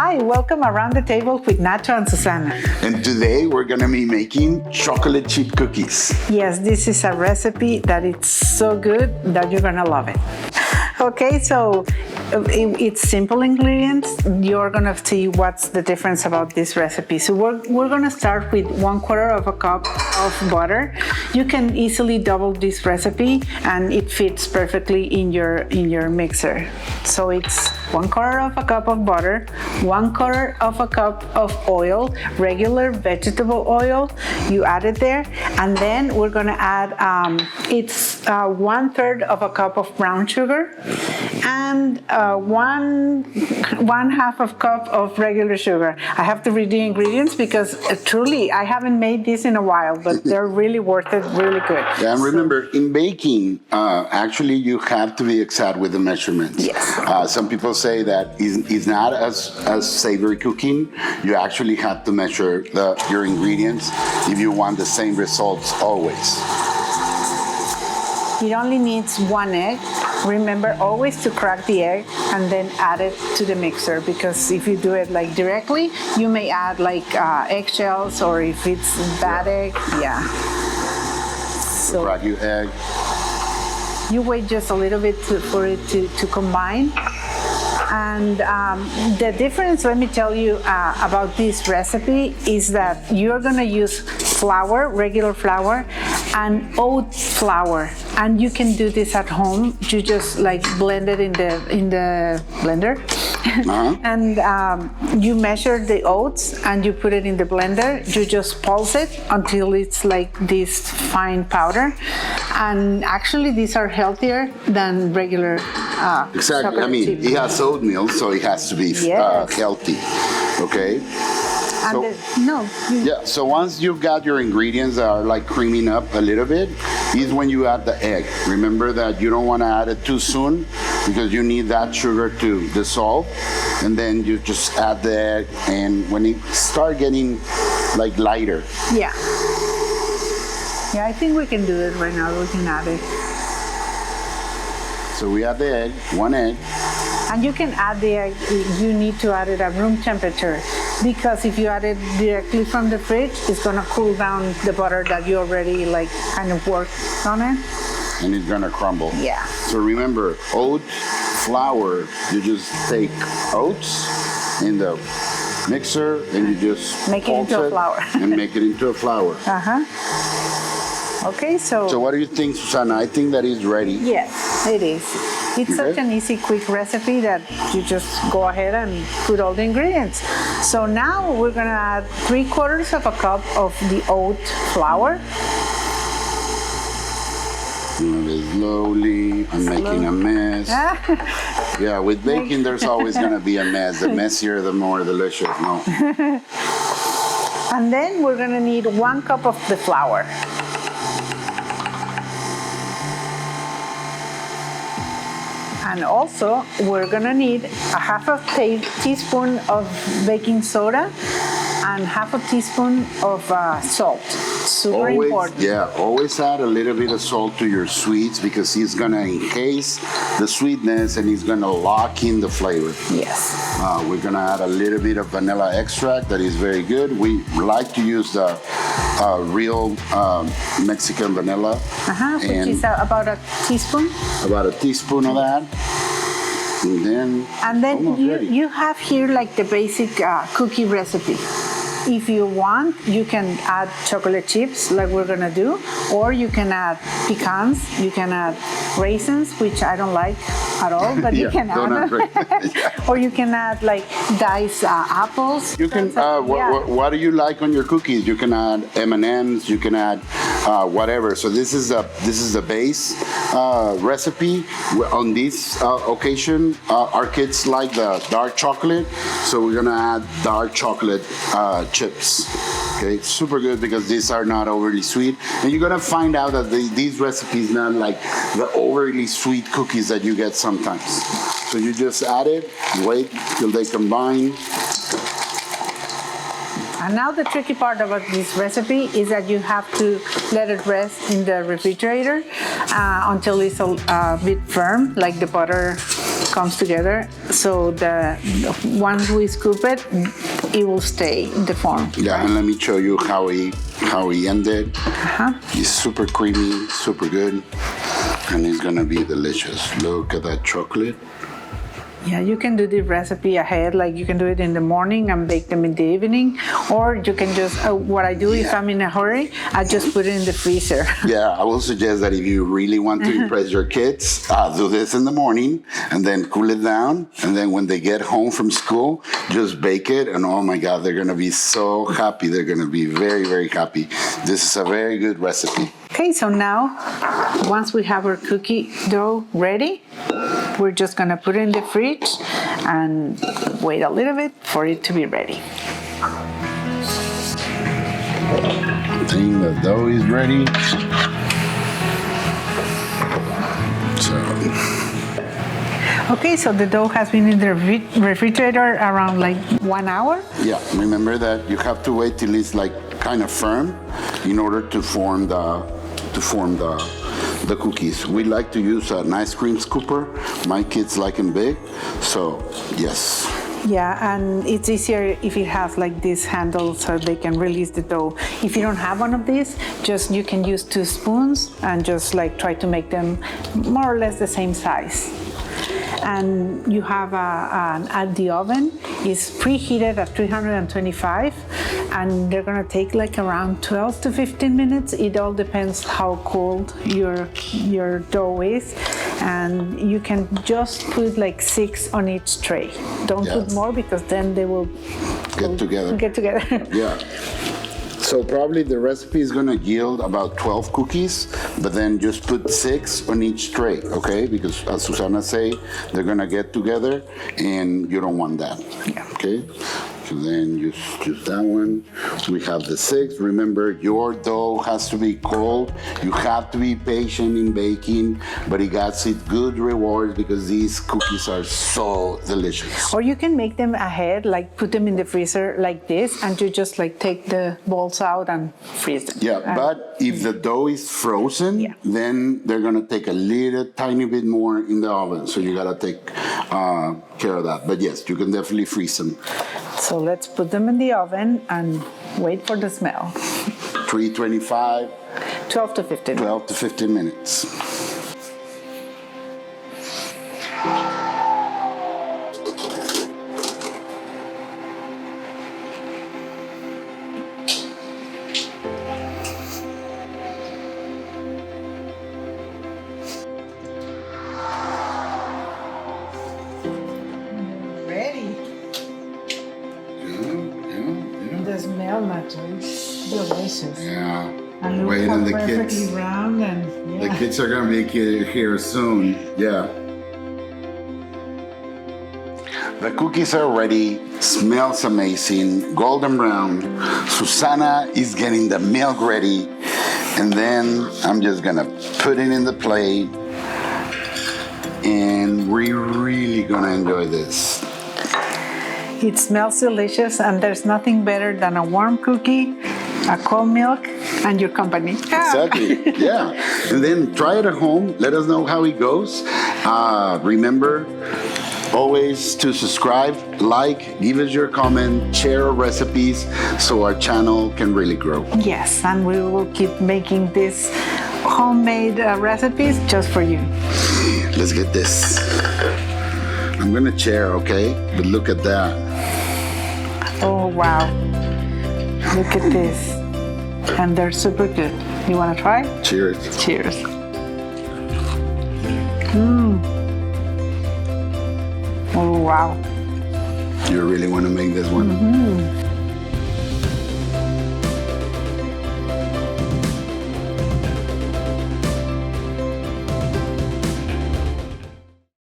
Hi, welcome around the table with Nacho and Susana. And today we're gonna be making chocolate chip cookies. Yes, this is a recipe that it's so good that you're gonna love it. Okay, so it's simple ingredients. You're gonna see what's the difference about this recipe. So we're gonna start with 1/4 cup of butter. You can easily double this recipe and it fits perfectly in your mixer. So it's 1/4 cup of butter, 1/4 cup of oil, regular vegetable oil. You add it there, and then we're gonna add it's 1/3 cup of brown sugar and one half of cup of regular sugar. I have to read the ingredients because truly I haven't made this in a while, but they're really worth it, really good. Yeah, and remember, in baking, actually you have to be exact with the measurements. Yes. Some people say that it's not as savory cooking. You actually have to measure your ingredients if you want the same results always. It only needs 1 egg. Remember always to crack the egg and then add it to the mixer, because if you do it like directly, you may add like eggshells, or if it's bad egg, yeah. So Crack your egg. you wait just a little bit for it to combine. And the difference, let me tell you about this recipe, is that you're gonna use flour, regular flour, and oat flour. And you can do this at home. You just like blend it in the blender. And you measure the oats and you put it in the blender. You just pulse it until it's like this fine powder. And actually these are healthier than regular Exactly. I mean, chips. it has oatmeal, so it has to be Yes. healthy. Okay. And Yeah, so once you've got your ingredients that are like creaming up a little bit, is when you add the egg. Remember that you don't want to add it too soon because you need that sugar to dissolve. And then you just add the egg, and when it start getting like lighter. Yeah. Yeah, I think we can do it right now. We can add it. So we add the egg, 1 egg. And you can add the egg, you need to add it at room temperature, because if you add it directly from the fridge, it's gonna cool down the butter that you already like kind of worked on it. And it's gonna crumble. Yeah. So remember, oat flour, you just take oats in the mixer and you just Make it pulse into a flour. and make it into a flour. Okay, So what do you think, Susana? I think that is ready. yes, it is. It's Okay. such an easy, quick recipe that you just go ahead and put all the ingredients. So now we're gonna add 3/4 cup of the oat flour. Move it slowly. I'm making a mess. Yeah, with baking, there's always gonna be a mess. The messier, the more delicious. No. And then we're gonna need 1 cup of the flour. And also, we're gonna need a 1/2 teaspoon of baking soda and 1/2 teaspoon of salt. Super important. Yeah, always add a little bit of salt to your sweets because it's gonna encase the sweetness and it's gonna lock in the flavor. Yes. We're gonna add a little bit of vanilla extract that is very good. We like to use the real Mexican vanilla. Which is about a teaspoon. About a teaspoon of that. And then you have here like the basic cookie recipe. If you want, you can add chocolate chips like we're gonna do, or you can add pecans, you can add raisins, which I don't like at all, but you can add them. Or you can add like diced apples. You can, what do you like on your cookies? You can add M&Ms, you can add whatever. So this is the base recipe. On this occasion, our kids like the dark chocolate, so we're gonna add dark chocolate chips. Okay, super good because these are not overly sweet, and you're gonna find out that these recipes not like the overly sweet cookies that you get sometimes. So you just add it, wait till they combine. And now the tricky part about this recipe is that you have to let it rest in the refrigerator until it's a bit firm, like the butter comes together. So once we scoop it, it will stay in the form. Yeah, and let me show you how he ended. It's super creamy, super good, and it's gonna be delicious. Look at that chocolate. Yeah, you can do the recipe ahead, like you can do it in the morning and bake them in the evening, or you can just, what I do if I'm in a hurry, I just put it in the freezer. Yeah, I will suggest that if you really want to impress your kids, do this in the morning and then cool it down. And then when they get home from school, just bake it. And oh my God, they're going to be so happy. They're going to be very, very happy. This is a very good recipe. Okay, so now, once we have our cookie dough ready, we're just gonna put it in the fridge and wait a little bit for it to be ready. I think the dough is ready. Okay, so the dough has been in the refrigerator around like 1 hour. Yeah, remember that you have to wait till it's like kind of firm in order to form the cookies. We like to use an ice cream scooper. My kids like them big, so yes. Yeah, and it's easier if it has like this handle so they can release the dough. If you don't have one of these, just you can use 2 spoons and just like try to make them more or less the same size. And you have at the oven is preheated at 325, and they're gonna take like around 12 to 15 minutes. It all depends how cold your dough is, and you can just put like 6 on each tray. Don't put more because then they will get together. Yeah. So probably the recipe is gonna yield about 12 cookies, but then just put 6 on each tray, okay? Because as Susana say, they're gonna get together and you don't want that, okay? So then just choose that one. We have the 6. Remember, your dough has to be cold. You have to be patient in baking, but it got good rewards because these cookies are so delicious. Or you can make them ahead, like put them in the freezer like this, and you just like take the balls out and freeze them. Yeah, but if the dough is frozen, then they're gonna take a little tiny bit more in the oven. So you gotta take care of that. But yes, you can definitely freeze them. So let's put them in the oven and wait for the smell. 325. 12 to 15. 12 to 15 minutes. The smell, Nacho, is delicious. Yeah. And look wait how on the perfectly kids. brown and The kids are gonna be here soon. Yeah. The cookies are ready. Smells amazing. Golden brown. Susana is getting the milk ready, and then I'm just gonna put it in the plate, and we're really gonna enjoy this. It smells delicious, and there's nothing better than a warm cookie, a cold milk, and your company. Exactly, yeah. And then try it at home. Let us know how it goes. Remember, always to subscribe, like, give us your comment, share our recipes so our channel can really grow. Yes, and we will keep making these homemade recipes just for you. Let's get this. I'm gonna share, okay? But look at that. Oh, wow. Look at this. And they're super good. You want to try? Cheers. Cheers. Oh, wow. You really want to make this one? Mm-hmm.